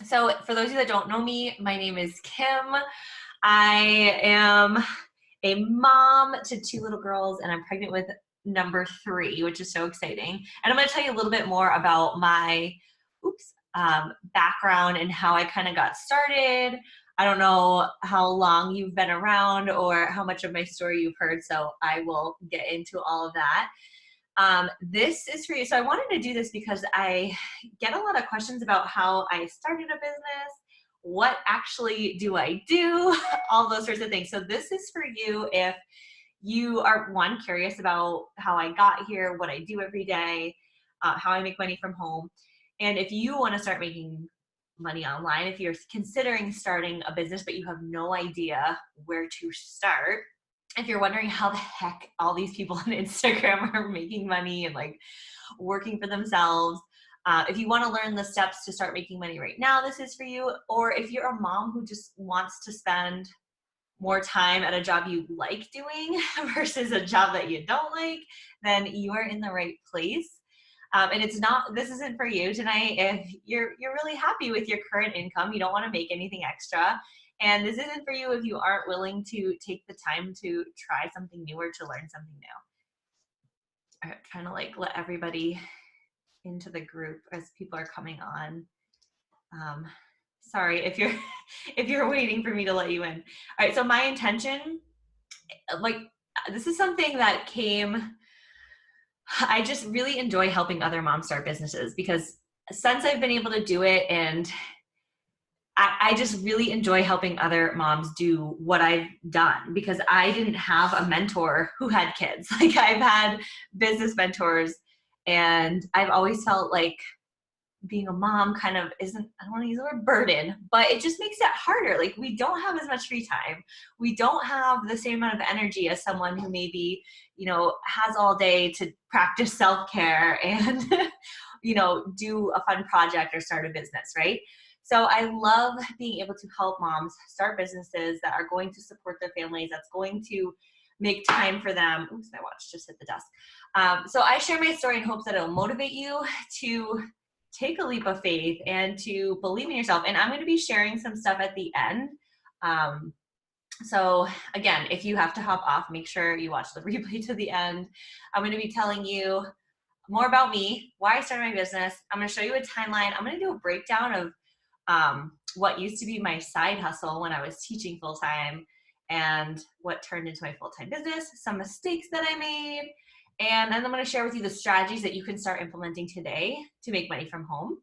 So for those of you that don't know me, my name is Kim. I am a mom to two little girls, and I'm pregnant with number three, which is so exciting. And I'm going to tell you a little bit more about my background and how I kind of got started. I don't know how long you've been around or how much of my story you've heard, so I will get into all of that. This is for you. So I wanted to do this because I get a lot of questions about how I started a business, what actually do I do, all those sorts of things. So this is for you if you are, one, curious about how I got here, what I do every day, how I make money from home. And if you want to start making money online, if you're considering starting a business but you have no idea where to start, if you're wondering how the heck all these people on Instagram are making money and like working for themselves, if you want to learn the steps to start making money right now, this is for you. Or if you're a mom who just wants to spend more time at a job you like doing versus a job that you don't like, then you are in the right place. And this isn't for you tonight if you're really happy with your current income, you don't want to make anything extra. And this isn't for you if you aren't willing to take the time to try something new or to learn something new. I'm trying to like let everybody into the group as people are coming on. Sorry if you're if you're waiting for me to let you in. All right, so my intention, like this is something that came, I just really enjoy helping other moms start businesses because since I've been able to do it, and I just really enjoy helping other moms do what I've done because I didn't have a mentor who had kids. Like I've had business mentors, and I've always felt like being a mom kind of isn't, I don't want to use the word burden, but it just makes it harder. Like we don't have as much free time. We don't have the same amount of energy as someone who maybe, has all day to practice self-care and, do a fun project or start a business, right? So I love being able to help moms start businesses that are going to support their families, that's going to make time for them. Oops, my watch just hit the desk. So I share my story in hopes that it'll motivate you to take a leap of faith and to believe in yourself. And I'm going to be sharing some stuff at the end. So again, if you have to hop off, make sure you watch the replay to the end. I'm going to be telling you more about me, why I started my business. I'm going to show you a timeline. I'm going to do a breakdown of what used to be my side hustle when I was teaching full-time and what turned into my full-time business, some mistakes that I made, and then I'm going to share with you the strategies that you can start implementing today to make money from home.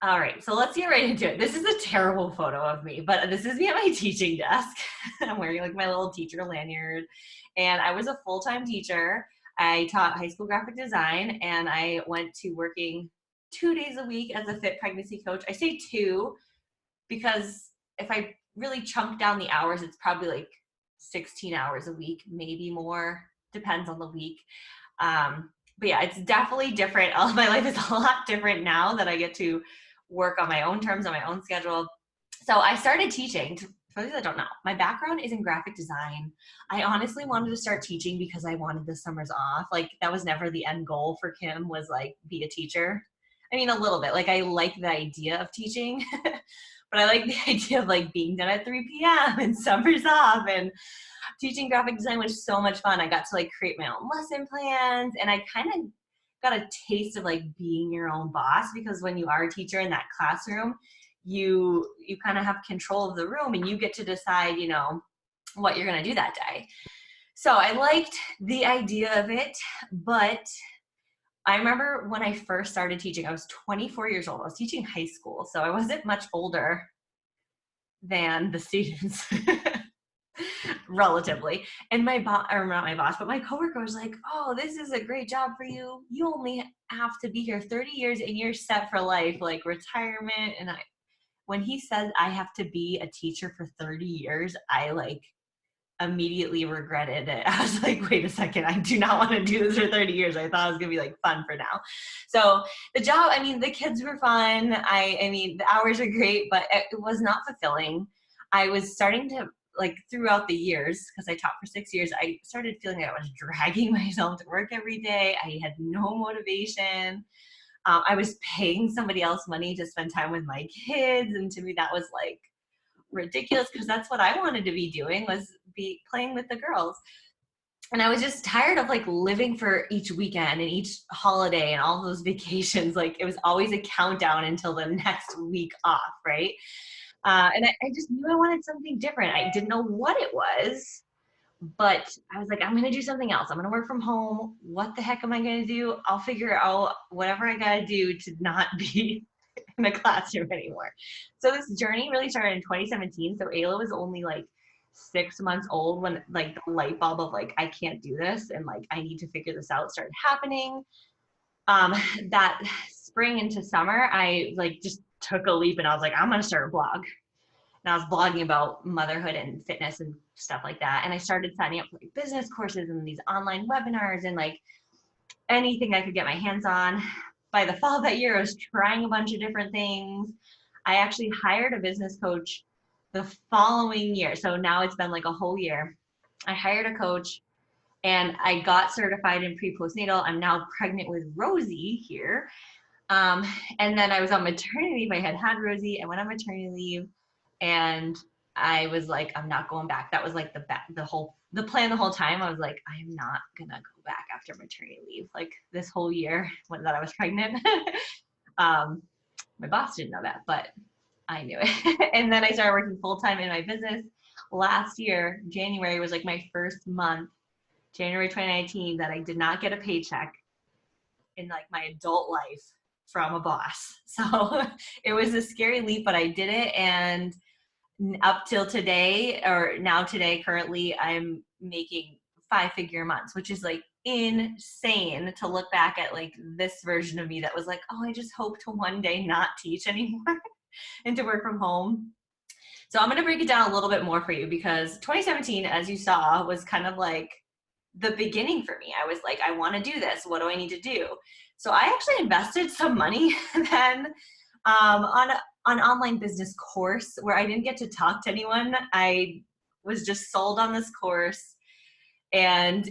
All right, so let's get right into it. This is a terrible photo of me, but this is me at my teaching desk. I'm wearing like my little teacher lanyard, and I was a full-time teacher. I taught high school graphic design, and I went to working 2 days a week as a fit pregnancy coach. I say two because if I really chunk down the hours, it's probably like 16 hours a week, maybe more, depends on the week. But yeah, it's definitely different. My life is a lot different now that I get to work on my own terms, on my own schedule. So I started teaching. For those that don't know, my background is in graphic design. I honestly wanted to start teaching because I wanted the summers off. Like that was never the end goal for Kim, was like be a teacher. I mean, a little bit. Like I like the idea of teaching, but I like the idea of like being done at 3 p.m. and summers off, and teaching graphic design was so much fun. I got to like create my own lesson plans, and I kind of got a taste of like being your own boss, because when you are a teacher in that classroom, you kind of have control of the room and you get to decide, what you're going to do that day. So I liked the idea of it, but I remember when I first started teaching, I was 24 years old. I was teaching high school, so I wasn't much older than the students. Relatively. And my boss, or not my boss, but my coworker was like, "Oh, this is a great job for you. You only have to be here 30 years and you're set for life, like retirement." And when he said I have to be a teacher for 30 years, I like immediately regretted it. I was like, wait a second, I do not want to do this for 30 years. I thought it was going to be like fun for now. So the job, I mean, the kids were fun. I mean, the hours are great, but it was not fulfilling. I was starting to, like, throughout the years, because I taught for 6 years, I started feeling like I was dragging myself to work every day. I had no motivation. I was paying somebody else money to spend time with my kids. And to me, that was like ridiculous because that's what I wanted to be doing, was be playing with the girls. And I was just tired of like living for each weekend and each holiday and all those vacations. Like it was always a countdown until the next week off, right? And I just knew I wanted something different. I didn't know what it was, but I was like, I'm going to do something else. I'm going to work from home. What the heck am I going to do? I'll figure out whatever I got to do to not be in the classroom anymore. So this journey really started in 2017. So Ayla was only like 6 months old when like the light bulb of like, I can't do this and like, I need to figure this out started happening. That spring into summer, I like just took a leap and I was like, I'm going to start a blog. And I was blogging about motherhood and fitness and stuff like that. And I started signing up for like business courses and these online webinars and like anything I could get my hands on. By the fall of that year, I was trying a bunch of different things. I actually hired a business coach the following year. So now it's been like a whole year. I hired a coach and I got certified in pre-postnatal. I'm now pregnant with Rosie here. And then I was on maternity leave. I had Rosie. I went on maternity leave. And I was like, I'm not going back. That was like the plan the whole time. I was like, I'm not gonna go back after maternity leave. Like this whole year that I was pregnant. My boss didn't know that, but I knew it. And then I started working full-time in my business. Last year, January was like my first month, January 2019, that I did not get a paycheck in like my adult life from a boss. So it was a scary leap, but I did it. And up till today, or now today, currently, I'm making 5-figure months, which is like insane to look back at like this version of me that was like, oh, I just hope to one day not teach anymore and to work from home. So I'm going to break it down a little bit more for you because 2017, as you saw, was kind of like the beginning for me. I was like, I want to do this. What do I need to do? So I actually invested some money then on an online business course where I didn't get to talk to anyone. I was just sold on this course. And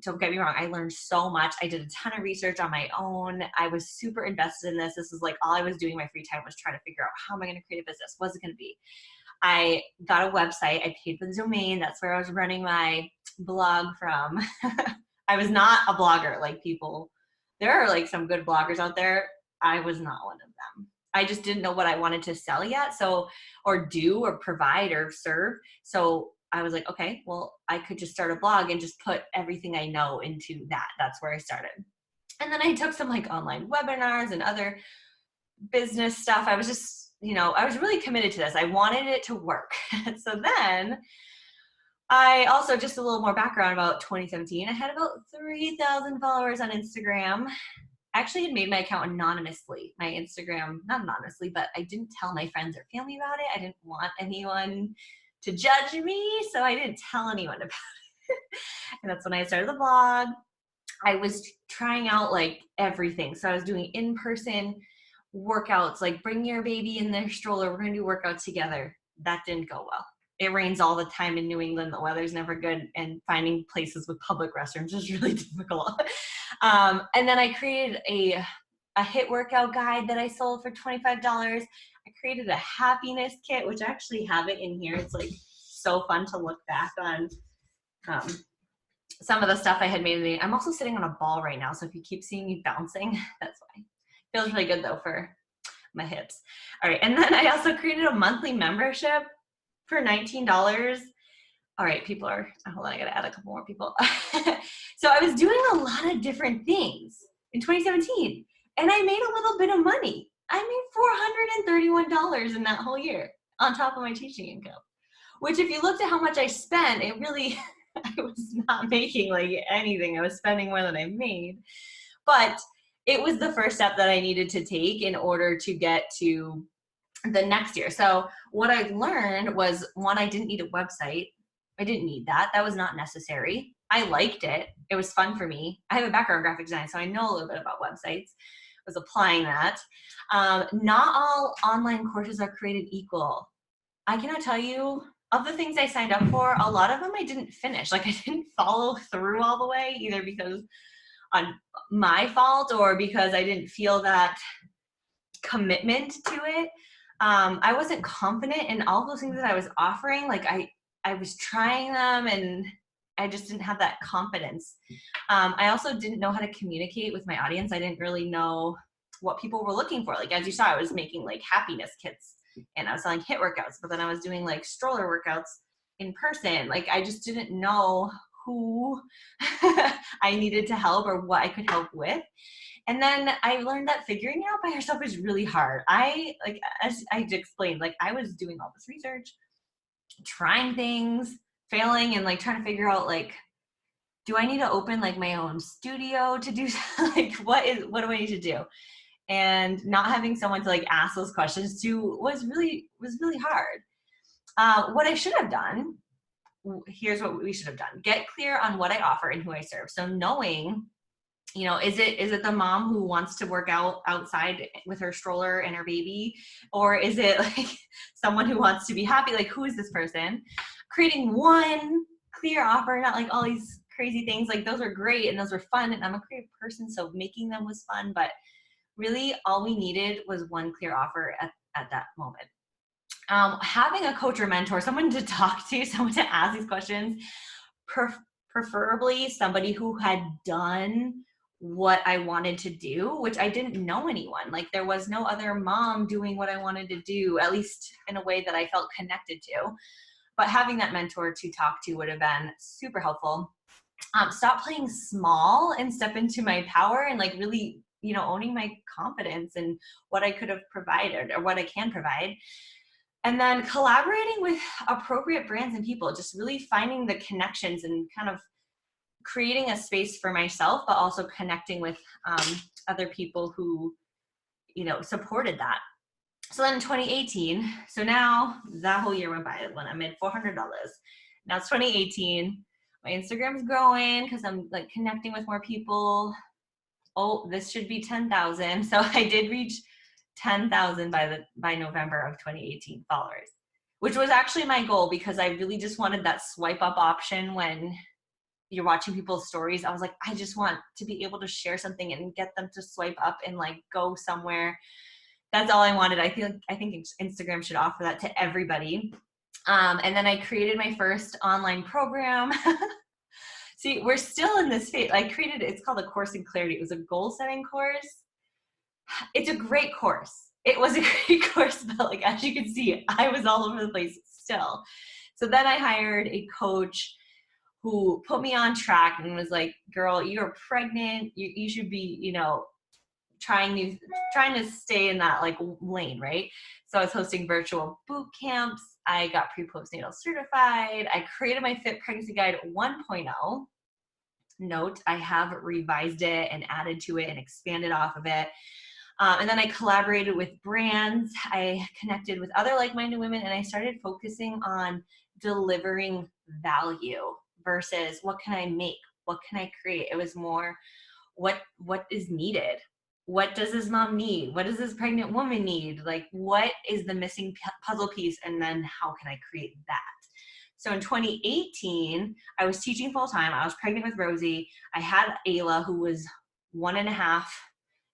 don't get me wrong, I learned so much. I did a ton of research on my own. I was super invested in this. This is like all I was doing in my free time was trying to figure out how am I going to create a business? What's it going to be? I got a website. I paid for the domain. That's where I was running my blog from. I was not a blogger like people. There are like some good bloggers out there. I was not one of them. I just didn't know what I wanted to sell yet. So, or do, or provide, or serve. So I was like, okay, well, I could just start a blog and just put everything I know into that. That's where I started. And then I took some like online webinars and other business stuff. I was just, I was really committed to this. I wanted it to work. So then I also, just a little more background about 2017, I had about 3,000 followers on Instagram. I actually had made my account anonymously, my Instagram, not anonymously, but I didn't tell my friends or family about it. I didn't want anyone to judge me, so I didn't tell anyone about it. And that's when I started the blog. I was trying out like everything. So I was doing in-person workouts, like bring your baby in their stroller. We're going to do workouts together. That didn't go well. It rains all the time in New England. The weather's never good. And finding places with public restrooms is really difficult. And then I created a HIIT workout guide that I sold for $25. I created a happiness kit, which I actually have it in here. It's like so fun to look back on some of the stuff I had made. I'm also sitting on a ball right now. So if you keep seeing me bouncing, that's why. Feels really good though for my hips. All right. And then I also created a monthly membership for $19. All right, people are, hold on, I gotta add a couple more people. So I was doing a lot of different things in 2017 and I made a little bit of money. I made $431 in that whole year on top of my teaching income, which if you looked at how much I spent, it really, I was not making like anything. I was spending more than I made, but it was the first step that I needed to take in order to get to the next year. So what I learned was, one, I didn't need a website. I didn't need that. That was not necessary. I liked it. It was fun for me. I have a background in graphic design, so I know a little bit about websites. I was applying that. Not all online courses are created equal. I cannot tell you, of the things I signed up for, a lot of them I didn't finish. Like I didn't follow through all the way, either because on my fault or because I didn't feel that commitment to it. I wasn't confident in all those things that I was offering. Like I was trying them and I just didn't have that confidence. I also didn't know how to communicate with my audience. I didn't really know what people were looking for. Like, as you saw, I was making like happiness kits and I was selling HIIT workouts, but then I was doing like stroller workouts in person. Like, I just didn't know who I needed to help or what I could help with. And then I learned that figuring it out by yourself is really hard. As I explained, like I was doing all this research, trying things, failing, and like trying to figure out like, do I need to open like my own studio to do like what do I need to do? And not having someone to like ask those questions to was really hard. What I should have done, here's what we should have done: get clear on what I offer and who I serve. So knowing, is it the mom who wants to work out outside with her stroller and her baby, or is it like someone who wants to be happy? Like, who is this person? Creating one clear offer, not like all these crazy things. Like, those are great and those were fun, and I'm a creative person, so making them was fun, but really all we needed was one clear offer at that moment. Having a coach or mentor, someone to talk to, someone to ask these questions, preferably somebody who had done what I wanted to do, which I didn't know anyone. Like, there was no other mom doing what I wanted to do, at least in a way that I felt connected to. But having that mentor to talk to would have been super helpful. Stop playing small and step into my power and like really, owning my confidence and what I could have provided or what I can provide. And then collaborating with appropriate brands and people, just really finding the connections and kind of creating a space for myself, but also connecting with other people who, supported that. So then in 2018, so now that whole year went by when I made $400. Now it's 2018. My Instagram's growing because I'm like connecting with more people. Oh, this should be 10,000. So I did reach 10,000 by November of 2018 followers, which was actually my goal because I really just wanted that swipe up option when you're watching people's stories. I was like, I just want to be able to share something and get them to swipe up and like go somewhere. That's all I wanted. I think Instagram should offer that to everybody. And then I created my first online program. See, we're still in this phase. It's called A Course in Clarity. It was a goal setting course. It's a great course. It was a great course, but like, as you can see, I was all over the place still. So then I hired a coach who put me on track and was like, girl, you're pregnant. You should be, trying to stay in that like lane, right? So I was hosting virtual boot camps. I got pre-postnatal certified. I created my Fit Pregnancy Guide 1.0. Note, I have revised it and added to it and expanded off of it. And then I collaborated with brands. I connected with other like-minded women, and I started focusing on delivering value versus what can I make? What can I create? It was more what is needed. What does this mom need? What does this pregnant woman need? Like, what is the missing puzzle piece? And then how can I create that? So in 2018, I was teaching full time. I was pregnant with Rosie. I had Ayla, who was 1.5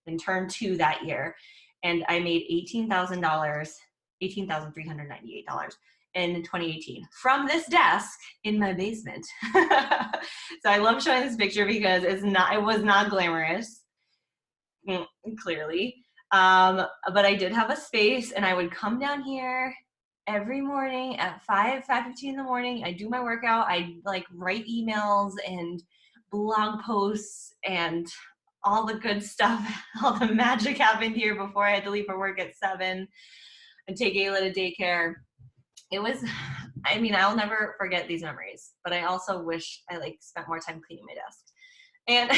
and turned 2 that year. And I made $18,398 in 2018 from this desk in my basement. So I love showing this picture because it was not glamorous. Clearly. But I did have a space, and I would come down here every morning at 5:15 in the morning. I do my workout. I like write emails and blog posts and all the good stuff. All the magic happened here before I had to leave for work at 7 and take Ayla to daycare. I'll never forget these memories, but I also wish I spent more time cleaning my desk. And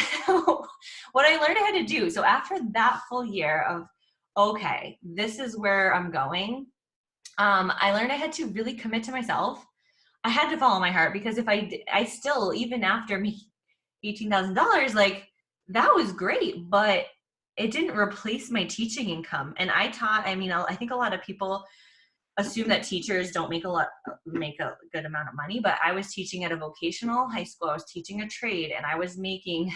what I learned I had to do, so after that full year of, okay, this is where I'm going, I learned I had to really commit to myself. I had to follow my heart, because if I still, even after me $18,000, that was great, but it didn't replace my teaching income. And I think a lot of people assume that teachers don't make a good amount of money, but I was teaching at a vocational high school. I was teaching a trade, and I was making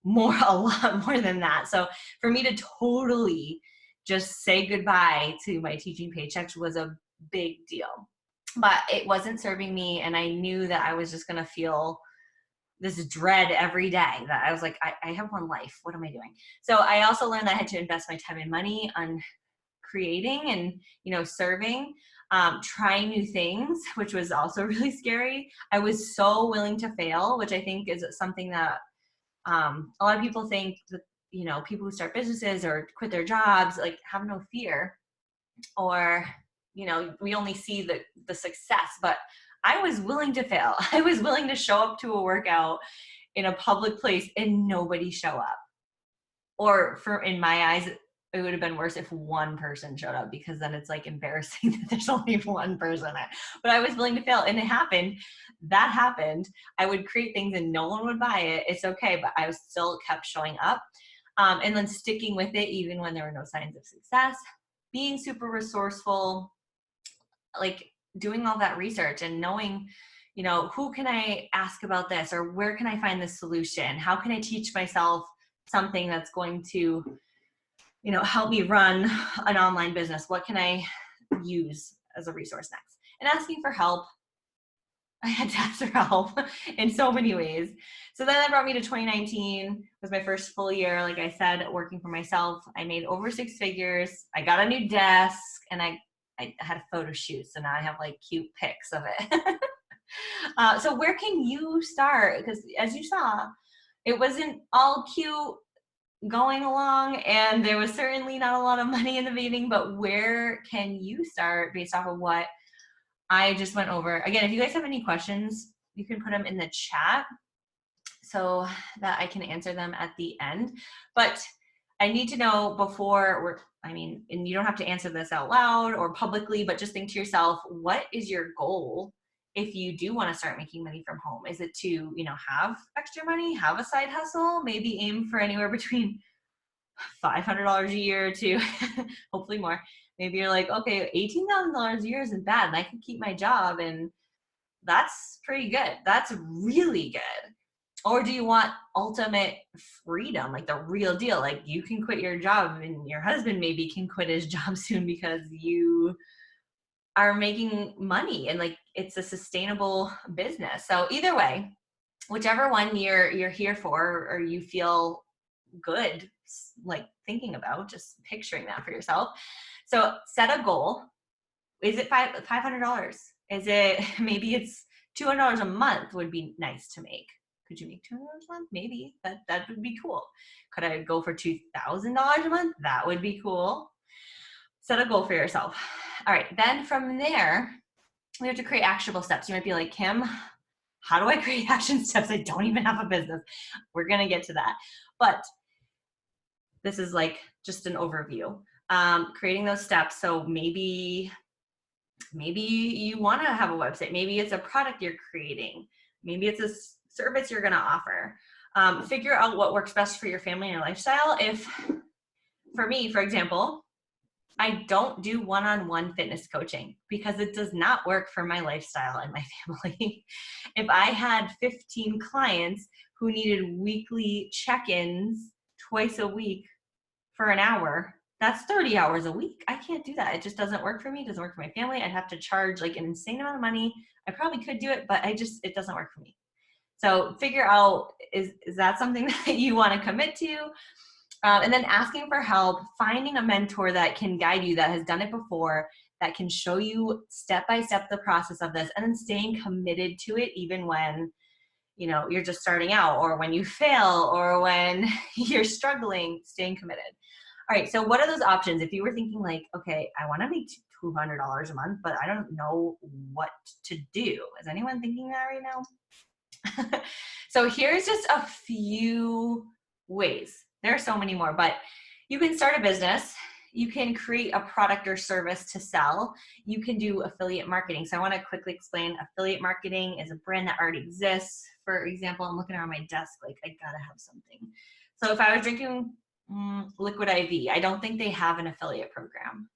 a lot more than that. So for me to totally just say goodbye to my teaching paychecks was a big deal, but it wasn't serving me. And I knew that I was just going to feel this dread every day, that I was like, I have one life. What am I doing? So I also learned that I had to invest my time and money on creating and, serving, trying new things, which was also really scary. I was so willing to fail, which I think is something that a lot of people think that, people who start businesses or quit their jobs, like, have no fear, or, we only see the success, but I was willing to fail. I was willing to show up to a workout in a public place and nobody show up. Or in my eyes, it would have been worse if one person showed up, because then it's like embarrassing that there's only one person there. But I was willing to fail, and it happened. That happened. I would create things and no one would buy it. It's okay, but I still kept showing up, and then sticking with it even when there were no signs of success, being super resourceful, like doing all that research and knowing, who can I ask about this, or where can I find this solution? How can I teach myself something that's going to, help me run an online business? What can I use as a resource next? And asking for help. I had to ask for help in so many ways. So then that brought me to 2019, was my first full year, like I said, working for myself. I made over 6 figures. I got a new desk, and I had a photo shoot. So now I have like cute pics of it. So where can you start? Because as you saw, it wasn't all cute going along, and there was certainly not a lot of money in the beginning, but where can you start based off of what I just went over? Again, if you guys have any questions, you can put them in the chat so that I can answer them at the end. But I need to know before and you don't have to answer this out loud or publicly, but just think to yourself, what is your goal if you do want to start making money from home? Is it to, have extra money, have a side hustle, maybe aim for anywhere between $500 a year to hopefully more. Maybe you're like, okay, $18,000 a year isn't bad, and I can keep my job, and that's pretty good. That's really good. Or do you want ultimate freedom, like the real deal? Like, you can quit your job, and your husband maybe can quit his job soon because you are making money, and like it's a sustainable business. So either way, whichever one you're here for, or you feel good like thinking about, just picturing that for yourself. So set a goal. Is it $500? Is it, maybe it's $200 a month would be nice to make. Could you make $200 a month? Maybe that would be cool. Could I go for $2,000 a month? That would be cool. Set a goal for yourself. All right, then from there, we have to create actionable steps. You might be like, Kim, how do I create action steps? I don't even have a business. We're going to get to that. But this is like just an overview. Creating those steps. So maybe you want to have a website. Maybe it's a product you're creating. Maybe it's a service you're going to offer. Figure out what works best for your family and your lifestyle. If, for me, for example, I don't do one-on-one fitness coaching because it does not work for my lifestyle and my family. If I had 15 clients who needed weekly check-ins twice a week for an hour, that's 30 hours a week. I can't do that. It just doesn't work for me. It doesn't work for my family. I'd have to charge like an insane amount of money. I probably could do it, but it doesn't work for me. So figure out, is that something that you want to commit to? And then asking for help, finding a mentor that can guide you, that has done it before, that can show you step by step the process of this, and then staying committed to it even when, you're just starting out, or when you fail, or when you're struggling, staying committed. All right, so what are those options? If you were thinking like, okay, I want to make $200 a month, but I don't know what to do. Is anyone thinking that right now? So here's just a few ways. There are so many more, but you can start a business. You can create a product or service to sell. You can do affiliate marketing. So I want to quickly explain. Affiliate marketing is a brand that already exists. For example, I'm looking around my desk, like I gotta have something. So if I was drinking Liquid IV, I don't think they have an affiliate program.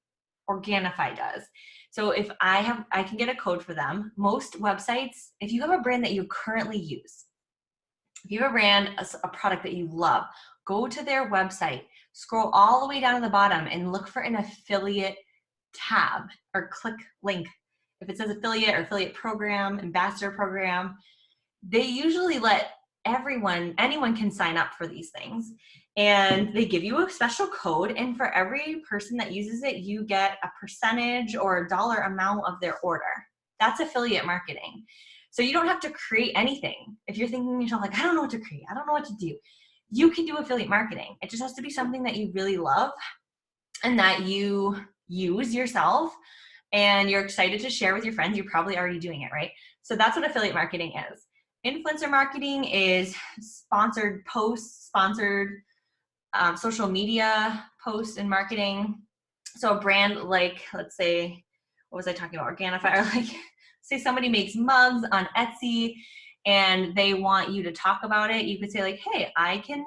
Organifi does. So if I can get a code for them. Most websites, if you have a brand that you currently use, If you have a brand, a product that you love, go to their website, scroll all the way down to the bottom and look for an affiliate tab or click link. If it says affiliate or affiliate program, ambassador program, they usually let anyone can sign up for these things. And they give you a special code. And for every person that uses it, you get a percentage or a dollar amount of their order. That's affiliate marketing. So you don't have to create anything. If you're thinking to yourself, like, I don't know what to create, I don't know what to do, you can do affiliate marketing. It just has to be something that you really love and that you use yourself and you're excited to share with your friends. You're probably already doing it, right? So that's what affiliate marketing is. Influencer marketing is sponsored posts, sponsored social media posts and marketing. So a brand like, let's say, what was I talking about? Organifi, or like, say somebody makes mugs on Etsy and they want you to talk about it. You could say like, hey, I can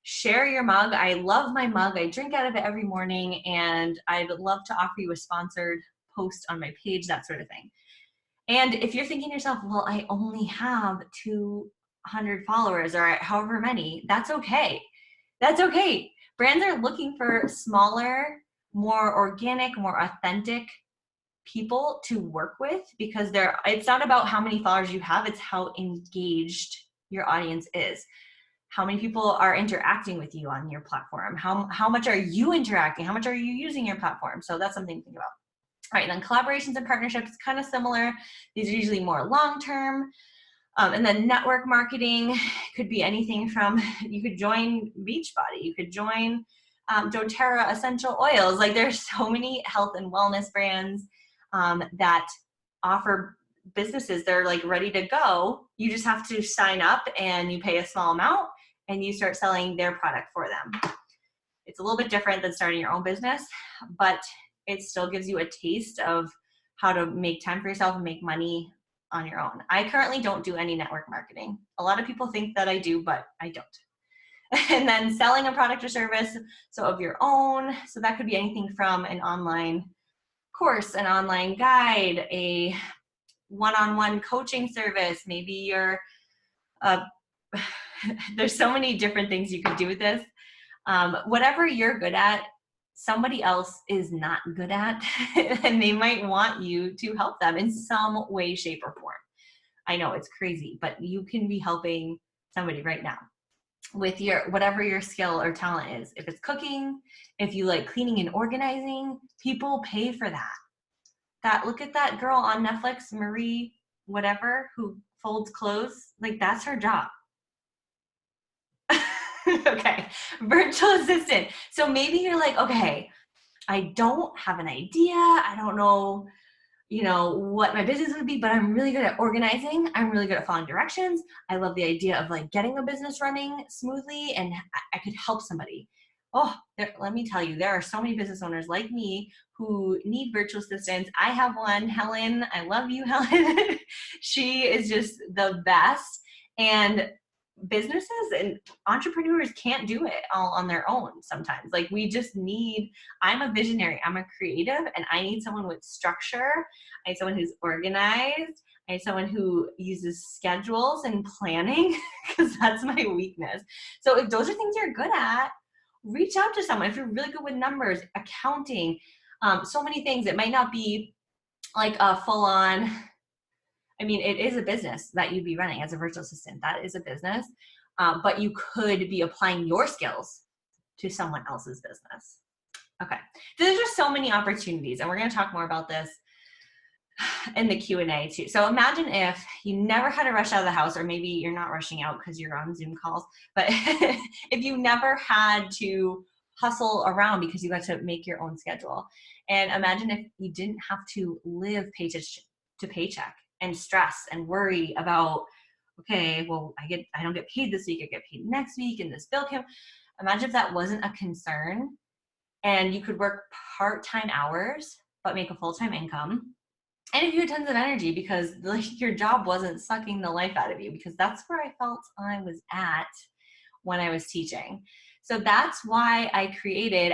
share your mug. I love my mug. I drink out of it every morning and I'd love to offer you a sponsored post on my page, that sort of thing. And if you're thinking to yourself, well, I only have 200 followers or however many, that's okay. That's okay. Brands are looking for smaller, more organic, more authentic people to work with because it's not about how many followers you have, it's how engaged your audience is. How many people are interacting with you on your platform? How much are you interacting? How much are you using your platform? So that's something to think about. All right, then collaborations and partnerships, kind of similar. These are usually more long-term. And then network marketing could be anything from, you could join Beachbody, you could join doTERRA essential oils. Like there's so many health and wellness brands that offer businesses, they're like ready to go. You just have to sign up and you pay a small amount and you start selling their product for them. It's a little bit different than starting your own business, but it still gives you a taste of how to make time for yourself and make money on your own. I currently don't do any network marketing. A lot of people think that I do, but I don't. And then selling a product or service, so of your own. So that could be anything from an online course, an online guide, a one-on-one coaching service. Maybe you're, there's so many different things you could do with this. Whatever you're good at, somebody else is not good at, and they might want you to help them in some way, shape, or form. I know it's crazy, but you can be helping somebody right now with whatever your skill or talent is. If it's cooking, if you like cleaning and organizing, people pay for that. Look at that girl on Netflix, Marie, whatever, who folds clothes. Like that's her job. Okay, virtual assistant. So maybe you're like, okay, I don't have an idea. I don't know, what my business would be, but I'm really good at organizing. I'm really good at following directions. I love the idea of like getting a business running smoothly and I could help somebody. Oh, let me tell you, there are so many business owners like me who need virtual assistants. I have one, Helen. I love you, Helen. She is just the best. And businesses and entrepreneurs can't do it all on their own sometimes. Like I'm a visionary, I'm a creative, and I need someone with structure. I need someone who's organized. I need someone who uses schedules and planning because that's my weakness. So if those are things you're good at, reach out to someone. If you're really good with numbers, accounting, so many things. It might not be like a full-on, it is a business that you'd be running as a virtual assistant. That is a business, but you could be applying your skills to someone else's business. Okay, there's just so many opportunities, and we're going to talk more about this in the Q&A too. So imagine if you never had to rush out of the house, or maybe you're not rushing out because you're on Zoom calls, but if you never had to hustle around because you got to make your own schedule. And imagine if you didn't have to live paycheck to paycheck and stress and worry about, okay, well, I don't get paid this week, I get paid next week, and this bill came. Imagine if that wasn't a concern and you could work part-time hours but make a full-time income. And if you had tons of energy because your job wasn't sucking the life out of you, because that's where I felt I was at when I was teaching. So that's why I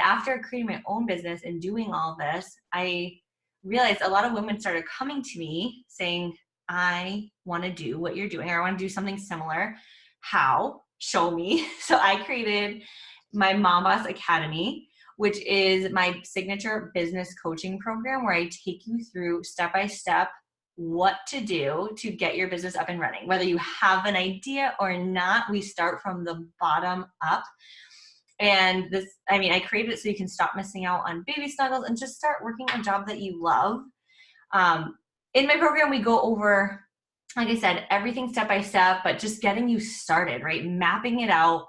after creating my own business and doing all this, I realized a lot of women started coming to me saying, I want to do what you're doing, or I want to do something similar. how, show me. So I created my Mom Boss Academy, which is my signature business coaching program where I take you through step by step what to do to get your business up and running. Whether you have an idea or not, we start from the bottom up. And this, I mean, I created it so you can stop missing out on baby snuggles and just start working a job that you love. In my program, we go over, like I said, everything step by step, but just getting you started, right? Mapping it out,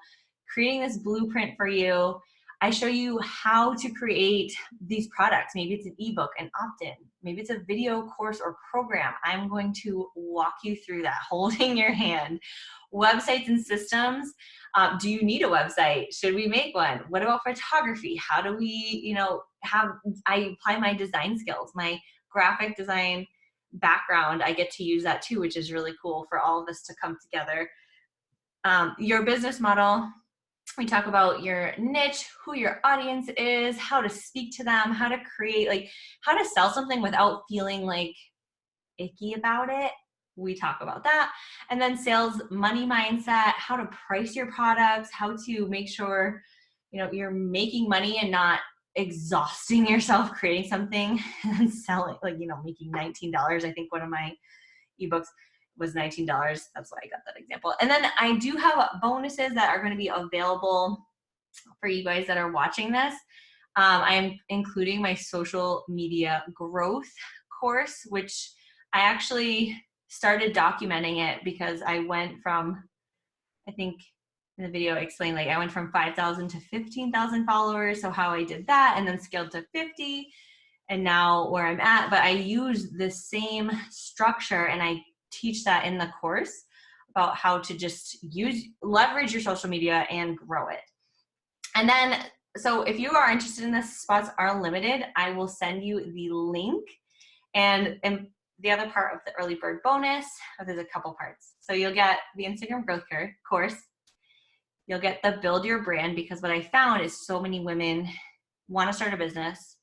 creating this blueprint for you. I show you how to create these products. Maybe it's an ebook, an opt-in. Maybe it's a video course or program. I'm going to walk you through that, holding your hand. Websites and systems. Do you need a website? Should we make one? What about photography? How do we, I apply my design skills, my graphic design background. I get to use that too, which is really cool for all of us to come together. Your business model. We talk about your niche, who your audience is, how to speak to them, how to create, like how to sell something without feeling like icky about it. We talk about that. And then sales, money mindset, how to price your products, how to make sure, you're making money and not exhausting yourself creating something and selling, making $19. I think one of my ebooks was $19. That's why I got that example. And then I do have bonuses that are going to be available for you guys that are watching this. I'm including my social media growth course, which I actually started documenting it because I went from, I think in the video I explained, I went from 5,000 to 15,000 followers. So how I did that and then scaled to 50 and now where I'm at, but I use the same structure and I teach that in the course about how to just leverage your social media and grow it. And then, so if you are interested in this, spots are limited. I will send you the link and the other part of the early bird bonus, there's a couple parts. So you'll get the Instagram growth course. You'll get the build your brand, because what I found is so many women want to start a business,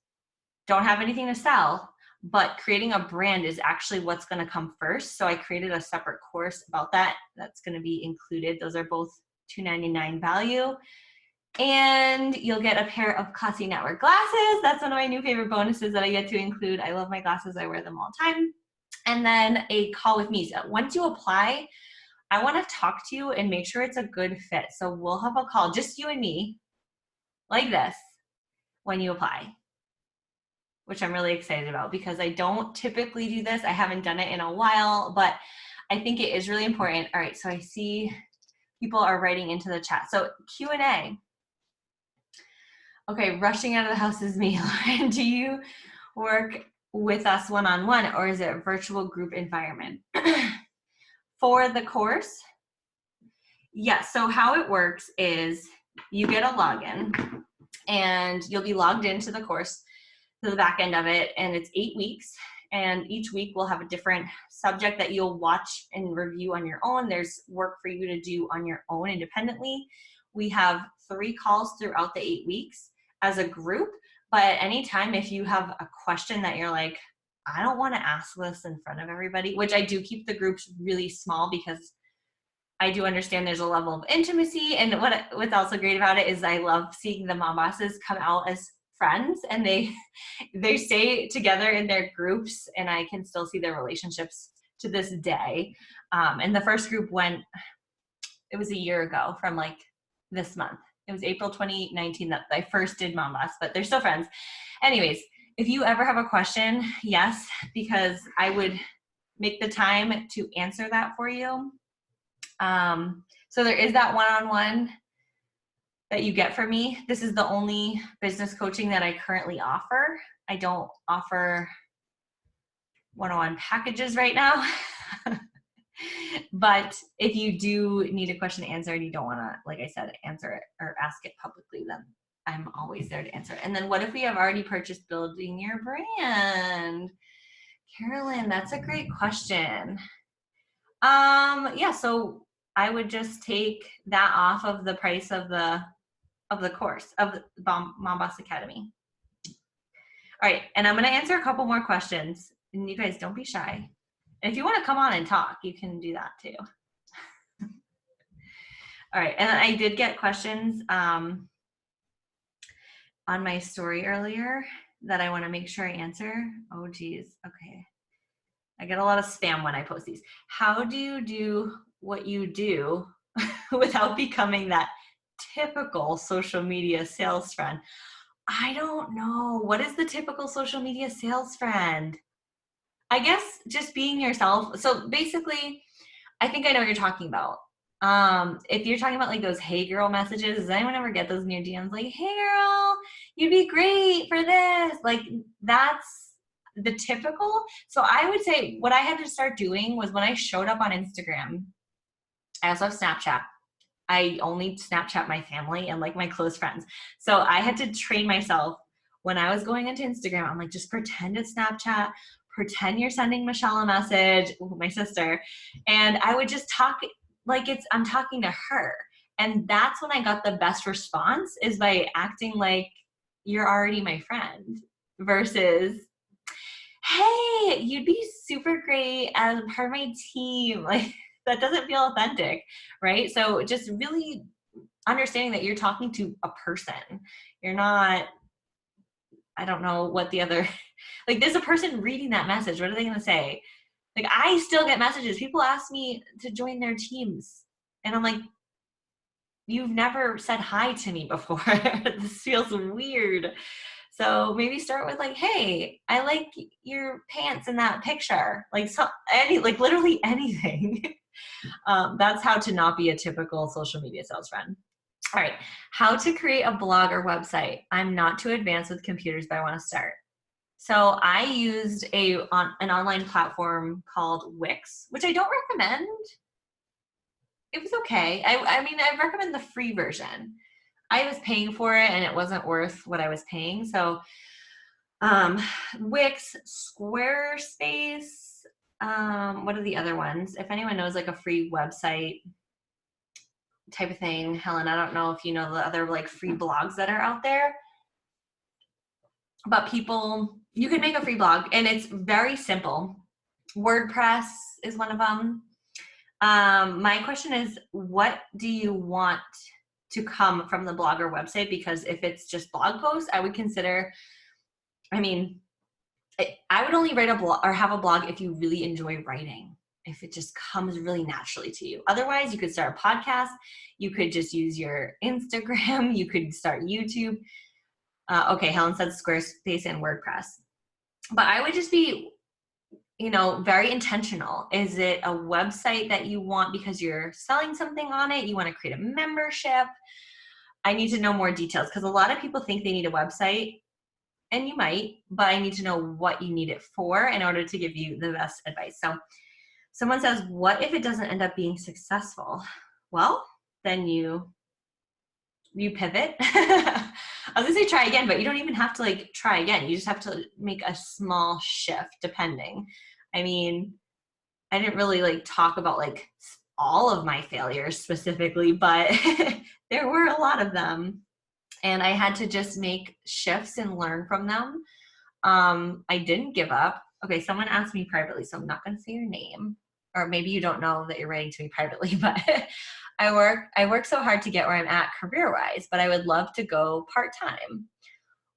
don't have anything to sell, but creating a brand is actually what's going to come first. So I created a separate course about that. That's going to be included. Those are both $299 value. And you'll get a pair of classy network glasses. That's one of my new favorite bonuses that I get to include. I love my glasses. I wear them all the time. And then a call with me. So once you apply, I want to talk to you and make sure it's a good fit. So we'll have a call, just you and me, like this, when you apply, which I'm really excited about because I don't typically do this. I haven't done it in a while, but I think it is really important. All right, so I see people are writing into the chat. So Q&A. Okay, rushing out of the house is me. Lauren, do you work with us one-on-one or is it a virtual group environment? For the course, yes. So how it works is you get a login and you'll be logged into the course, to the back end of it, and it's 8 weeks. And each week we'll have a different subject that you'll watch and review on your own. There's work for you to do on your own independently. We have 3 calls throughout the 8 weeks as a group, but at any time, if you have a question that you're like, I don't want to ask this in front of everybody, which I do keep the groups really small because I do understand there's a level of intimacy. And what's also great about it is I love seeing the mom bosses come out as friends and they stay together in their groups and I can still see their relationships to this day. And the first group it was a year ago from this month. It was April 2019 that I first did Mom Boss, but they're still friends. Anyways, if you ever have a question, yes, because I would make the time to answer that for you. So there is that one-on-one that you get from me. This is the only business coaching that I currently offer. I don't offer one-on-one packages right now. But if you do need a question answered, you don't want to, like I said, answer it or ask it publicly, then I'm always there to answer it. And then what if we have already purchased building your brand? Carolyn, that's a great question. Yeah, so I would just take that off of the price of the course of the Mom Boss Academy. All right, and I'm going to answer a couple more questions. And you guys don't be shy. And if you want to come on and talk, you can do that too. All right. And I did get questions on my story earlier that I want to make sure I answer. Oh, geez. Okay. I get a lot of spam when I post these. How do you do what you do without becoming that typical social media sales friend? I don't know. What is the typical social media sales friend? I guess just being yourself. So basically, I think I know what you're talking about. If you're talking about like those hey girl messages, does anyone ever get those in your DMs like, hey girl, you'd be great for this? Like that's the typical. So I would say what I had to start doing was when I showed up on Instagram, I also have Snapchat. I only Snapchat my family and like my close friends. So I had to train myself when I was going into Instagram. I'm like, just pretend it's Snapchat, pretend you're sending Michelle a message, my sister, and I would just talk like I'm talking to her. And that's when I got the best response, is by acting like you're already my friend versus, hey, you'd be super great as part of my team. Like that doesn't feel authentic, right? So just really understanding that you're talking to a person. You're not, I don't know what the other, like there's a person reading that message. What are they going to say? Like I still get messages. People ask me to join their teams. And I'm like, you've never said hi to me before. This feels weird. So maybe start with like, hey, I like your pants in that picture. Like like literally anything. That's how to not be a typical social media sales friend. All right, how to create a blog or website. I'm not too advanced with computers, but I want to start. So I used an online platform called Wix, which I don't recommend. It was okay. I mean, I recommend the free version. I was paying for it and it wasn't worth what I was paying. So Wix, Squarespace, what are the other ones? If anyone knows like a free website type of thing, Helen, I don't know if you know the other like free blogs that are out there, but you can make a free blog and it's very simple. WordPress is one of them. My question is, what do you want to come from the blog or website? Because if it's just blog posts, I would consider, I mean, I would only write a blog or have a blog if you really enjoy writing, if it just comes really naturally to you. Otherwise, you could start a podcast. You could just use your Instagram. You could start YouTube. Okay, Helen said Squarespace and WordPress. But I would just be, very intentional. Is it a website that you want because you're selling something on it? You want to create a membership? I need to know more details because a lot of people think they need a website. And you might, but I need to know what you need it for in order to give you the best advice. So someone says, what if it doesn't end up being successful? Well, then you pivot. I was gonna say try again, but you don't even have to like try again. You just have to make a small shift depending. I mean, I didn't really like talk about like all of my failures specifically, but there were a lot of them. And I had to just make shifts and learn from them. I didn't give up. Okay, someone asked me privately, so I'm not going to say your name, or maybe you don't know that you're writing to me privately, but I work so hard to get where I'm at career-wise, but I would love to go part-time.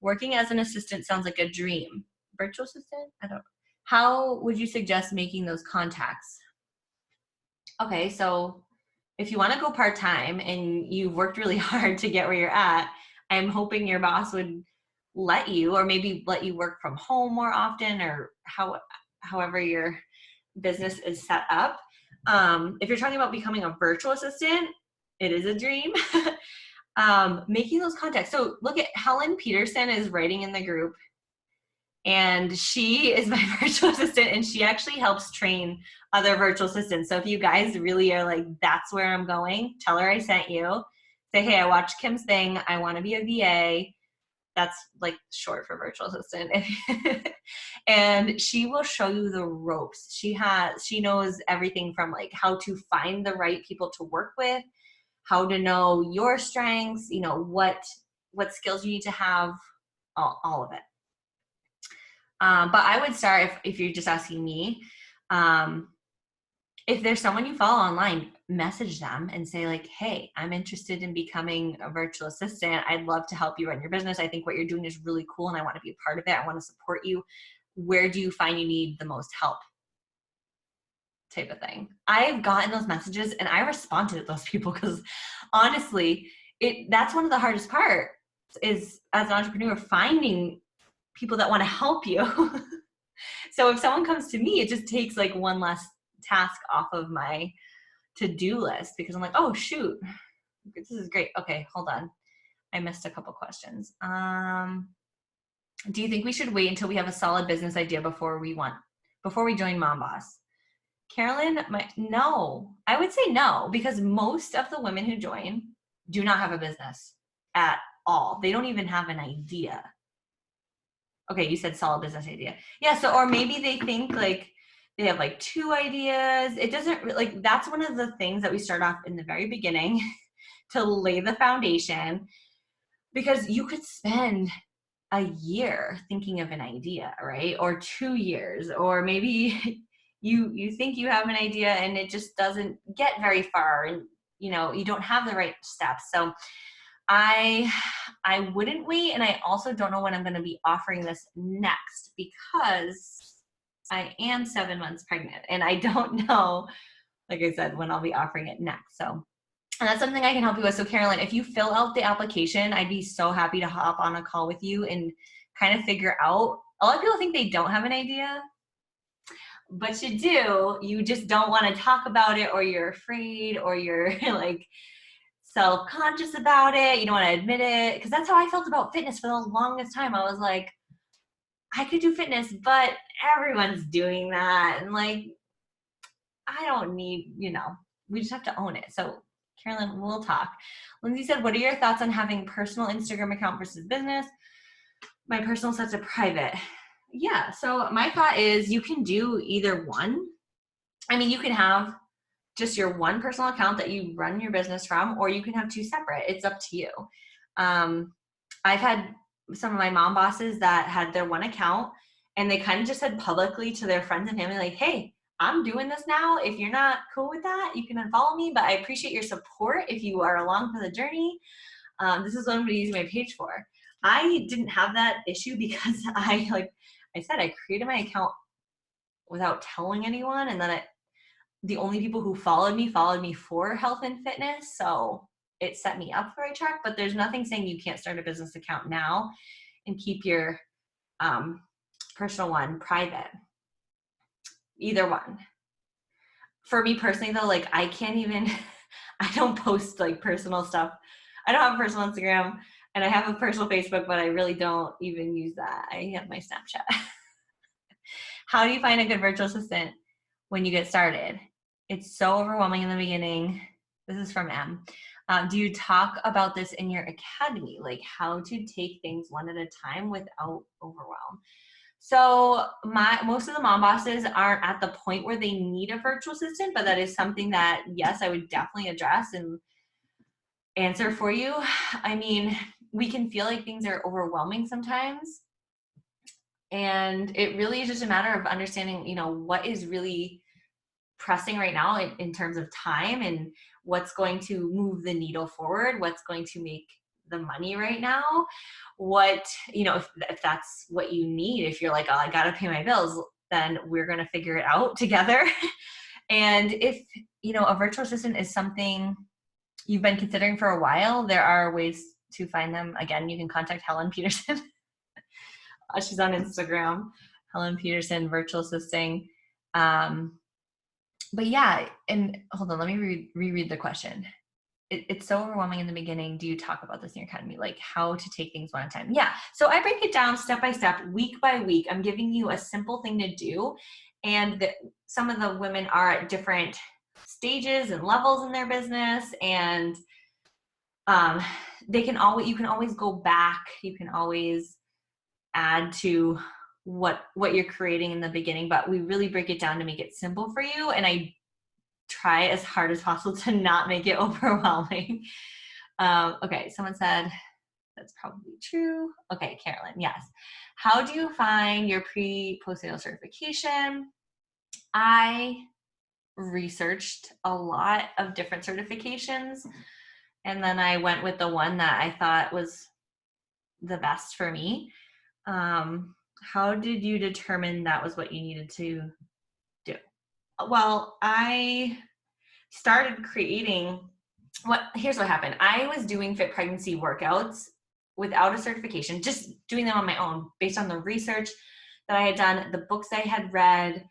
Working as an assistant sounds like a dream. Virtual assistant? I don't know. How would you suggest making those contacts? Okay, so if you want to go part-time and you've worked really hard to get where you're at, I'm hoping your boss would let you, or maybe let you work from home more often, or however your business is set up. If you're talking about becoming a virtual assistant, it is a dream. Making those contacts. So look at Helen Peterson is writing in the group, and she is my virtual assistant, and she actually helps train other virtual assistants. So if you guys really are like, that's where I'm going, tell her I sent you. Say, hey, I watched Kim's thing. I want to be a VA. That's like short for virtual assistant. And she will show you the ropes. She knows everything from like how to find the right people to work with, how to know your strengths, what skills you need to have, all of it. But I would start, if you're just asking me, if there's someone you follow online, message them and say like, hey, I'm interested in becoming a virtual assistant. I'd love to help you run your business. I think what you're doing is really cool and I want to be a part of it. I want to support you. Where do you find you need the most help? Type of thing. I've gotten those messages and I responded to those people because honestly, that's one of the hardest parts is as an entrepreneur, finding people that want to help you. So if someone comes to me, it just takes like one less task off of my to-do list because I'm like, oh shoot, this is great. Okay, hold on. I missed a couple questions. Do you think we should wait until we have a solid business idea before we join Mom Boss? Carolyn, no. I would say no, because most of the women who join do not have a business at all. They don't even have an idea. Okay, you said solid business idea. Yeah, so, or maybe they think like they have like 2 ideas. It doesn't, like, that's one of the things that we start off in the very beginning to lay the foundation, because you could spend a year thinking of an idea, right? Or 2 years, or maybe you think you have an idea and it just doesn't get very far and you don't have the right steps. So I wouldn't wait, and I also don't know when I'm going to be offering this next because I am 7 months pregnant and I don't know, like I said, when I'll be offering it next. So, and that's something I can help you with. So Carolyn, if you fill out the application, I'd be so happy to hop on a call with you and kind of figure out. A lot of people think they don't have an idea, but you do. You just don't want to talk about it, or you're afraid, or you're like self-conscious about it. You don't want to admit it, because that's how I felt about fitness for the longest time. I was like, I could do fitness, but everyone's doing that. And like, I don't need, we just have to own it. So Carolyn, we'll talk. Lindsay said, what are your thoughts on having personal Instagram account versus business? My personal set's a private. Yeah, so my thought is you can do either one. I mean, you can have just your one personal account that you run your business from, or you can have 2 separate. It's up to you. I've had some of my mom bosses that had their one account and they kind of just said publicly to their friends and family, like, hey, I'm doing this now. If you're not cool with that, you can unfollow me, but I appreciate your support if you are along for the journey. This is what I'm going to use my page for. I didn't have that issue because like I said, I created my account without telling anyone. And then the only people who followed me for health and fitness. So it set me up for a track, but there's nothing saying you can't start a business account now and keep your personal one private. Either one. For me personally though, like I can't even, I don't post like personal stuff. I don't have a personal Instagram and I have a personal Facebook, but I really don't even use that. I have my Snapchat. How do you find a good virtual assistant when you get started? It's so overwhelming in the beginning. This is from M. Do you talk about this in your academy, like how to take things one at a time without overwhelm? So most of the mom bosses aren't at the point where they need a virtual assistant, but that is something that, yes, I would definitely address and answer for you. I mean, we can feel like things are overwhelming sometimes. And it really is just a matter of understanding, what is really pressing right now in terms of time and what's going to move the needle forward, what's going to make the money right now, what, if that's what you need, if you're like, oh, I got to pay my bills, then we're going to figure it out together. And if, a virtual assistant is something you've been considering for a while, there are ways to find them. Again, you can contact Helen Peterson. She's on Instagram, Helen Peterson, virtual assisting. But yeah, and hold on, let me reread the question. It's so overwhelming in the beginning. Do you talk about this in your academy? Like how to take things one at a time? Yeah. So I break it down step by step, week by week. I'm giving you a simple thing to do. And some of the women are at different stages and levels in their business. And you can always go back. You can always add to what you're creating in the beginning, but we really break it down to make it simple for you. And I try as hard as possible to not make it overwhelming. Okay, someone said that's probably true. Okay, Carolyn, yes. How do you find your post-sale certification? I researched a lot of different certifications, and then I went with the one that I thought was the best for me. How did you determine that was what you needed to do? Well, I started creating here's what happened. I was doing fit pregnancy workouts without a certification, just doing them on my own based on the research that I had done, the books I had read,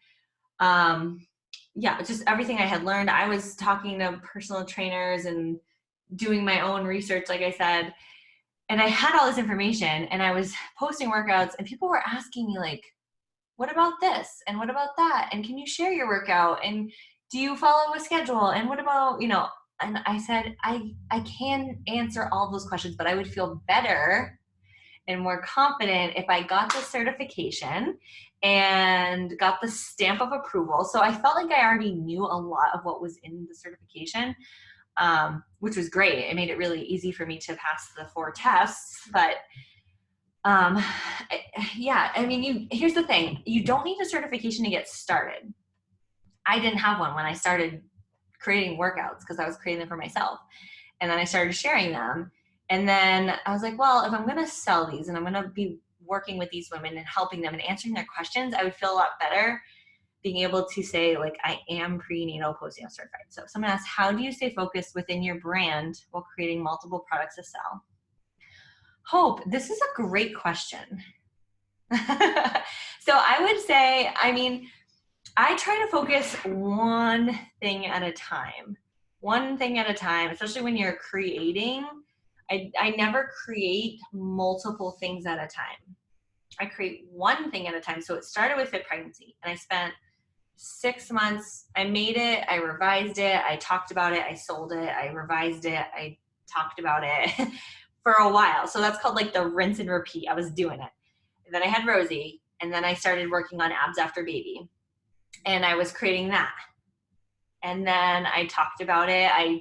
just everything I had learned. I was talking to personal trainers and doing my own research, like I said, and I had all this information and I was posting workouts and people were asking me like, what about this? And what about that? And can you share your workout? And do you follow a schedule? And what about, and I said, I can answer all those questions, but I would feel better and more confident if I got the certification and got the stamp of approval. So I felt like I already knew a lot of what was in the certification, which was great. It made it really easy for me to pass the 4 tests. But here's the thing. You don't need a certification to get started. I didn't have one when I started creating workouts because I was creating them for myself. And then I started sharing them. And then I was like, well, if I'm going to sell these and I'm going to be working with these women and helping them and answering their questions, I would feel a lot better being able to say, like, I am prenatal postnatal certified. So someone asked, how do you stay focused within your brand while creating multiple products to sell? Hope, this is a great question. So I would say, I try to focus one thing at a time, especially when you're creating. I never create multiple things at a time. I create one thing at a time. So it started with fit pregnancy, and I spent 6 months. I made it, I revised it, I talked about it, I sold it, I revised it, I talked about it for a while. So that's called like the rinse and repeat. I was doing it. And then I had Rosie, and then I started working on abs after baby, and I was creating that. And then I talked about it, I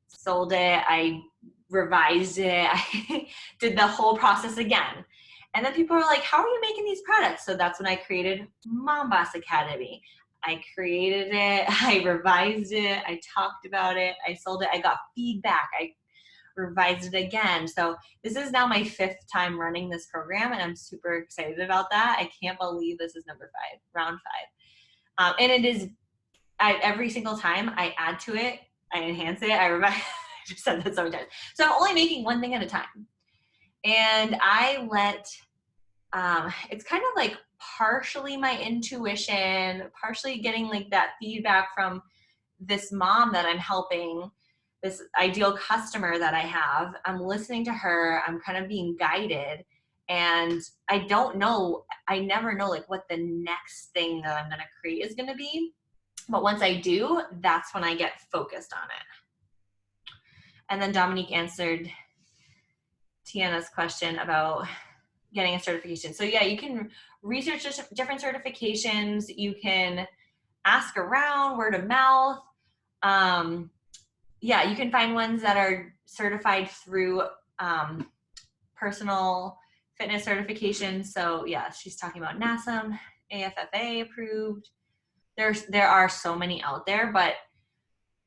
sold it, I revised it, I did the whole process again. And then people were like, how are you making these products? So that's when I created Mom Boss Academy. I created it, I revised it, I talked about it, I sold it, I got feedback, I revised it again. So this is now my 5th time running this program, and I'm super excited about that. I can't believe this is number 5, round 5. And it is, every single time I add to it, I enhance it, I revise. I just said that so many times. So I'm only making one thing at a time. And I let, it's kind of like partially my intuition, partially getting like that feedback from this mom that I'm helping, this ideal customer that I have. I'm listening to her, I'm kind of being guided, and I never know like what the next thing that I'm going to create is going to be. But once I do, that's when I get focused on it. And then Dominique answered Tiana's question about getting a certification. So yeah, you can research different certifications. You can ask around, word of mouth. You can find ones that are certified through personal fitness certification. So yeah, she's talking about NASM, AFFA approved. There are so many out there, but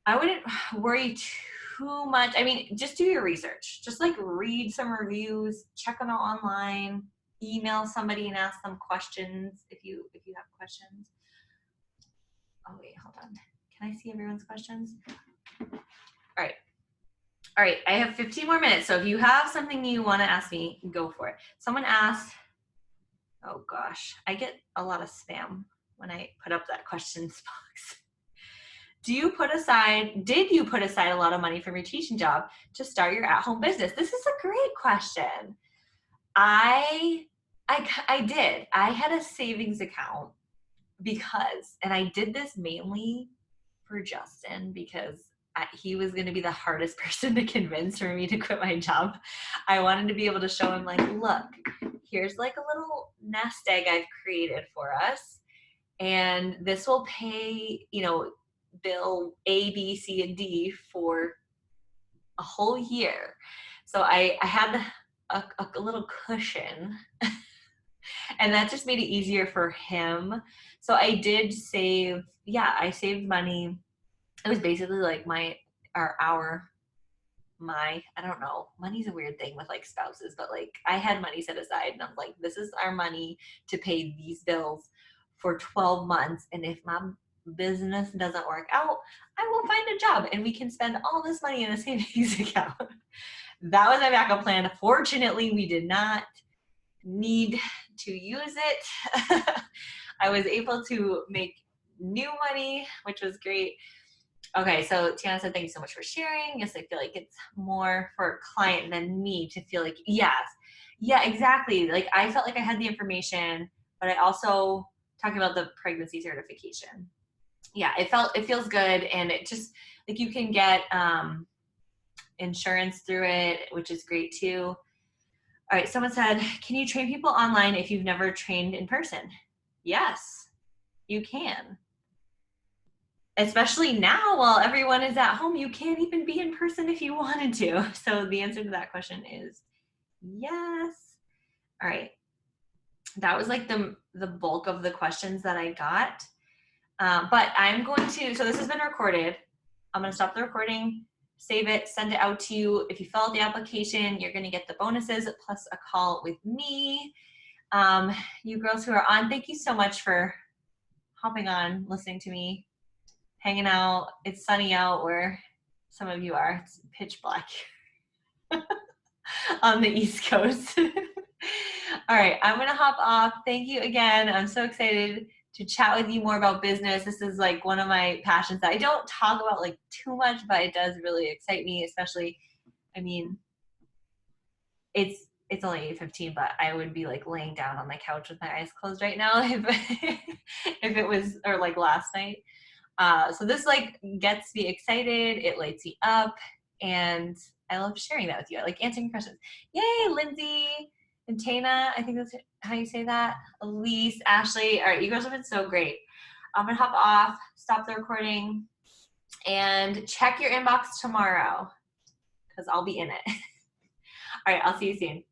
I wouldn't worry too much. Just do your research. Just like read some reviews, check them out online, email somebody and ask them questions if you have questions. Oh wait, hold on. Can I see everyone's questions? All right, I have 15 more minutes. So if you have something you want to ask me, go for it. Someone asked, oh gosh, I get a lot of spam when I put up that questions box. Did you put aside a lot of money from your teaching job to start your at-home business? This is a great question. I did. I had a savings account and I did this mainly for Justin because he was going to be the hardest person to convince for me to quit my job. I wanted to be able to show him like, look, here's like a little nest egg I've created for us. And this will pay, bill A, B, C, and D for a whole year. So I had a little cushion and that just made it easier for him. So I did save. Yeah, I saved money. it was basically like I don't know, money's a weird thing with like spouses, but like I had money set aside and I'm like, this is our money to pay these bills for 12 months. And if my business doesn't work out, I will find a job and we can spend all this money in a savings account. That was my backup plan. Fortunately, we did not need to use it. I was able to make new money, which was great. Okay, so Tiana said, thank you so much for sharing. Yes, I feel like it's more for a client than me to feel like, yes, yeah, exactly. Like I felt like I had the information, but I also talking about the pregnancy certification. Yeah, it feels good. And it just like you can get insurance through it, which is great too. All right, someone said, can you train people online if you've never trained in person? Yes, you can. Especially now while everyone is at home, you can't even be in person if you wanted to. So the answer to that question is yes. All right. That was like the bulk of the questions that I got. But I'm going to, so this has been recorded. I'm going to stop the recording, save it, send it out to you. If you fill out the application, you're going to get the bonuses plus a call with me. You girls who are on, thank you so much for hopping on, listening to me, hanging out. It's sunny out where some of you are. It's pitch black on the East Coast. All right, I'm going to hop off. Thank you again. I'm so excited to chat with you more about business. This is like one of my passions that I don't talk about like too much, but it does really excite me, especially, I mean, it's only 8:15, but I would be like laying down on my couch with my eyes closed right now if it was, or like last night. So this like gets me excited. It lights me up, and I love sharing that with you. I like answering questions. Yay, Lindsay and Tana. I think that's how you say that. Elise, Ashley. All right, you guys have been so great. I'm gonna hop off, stop the recording, and check your inbox tomorrow because I'll be in it. All right, I'll see you soon.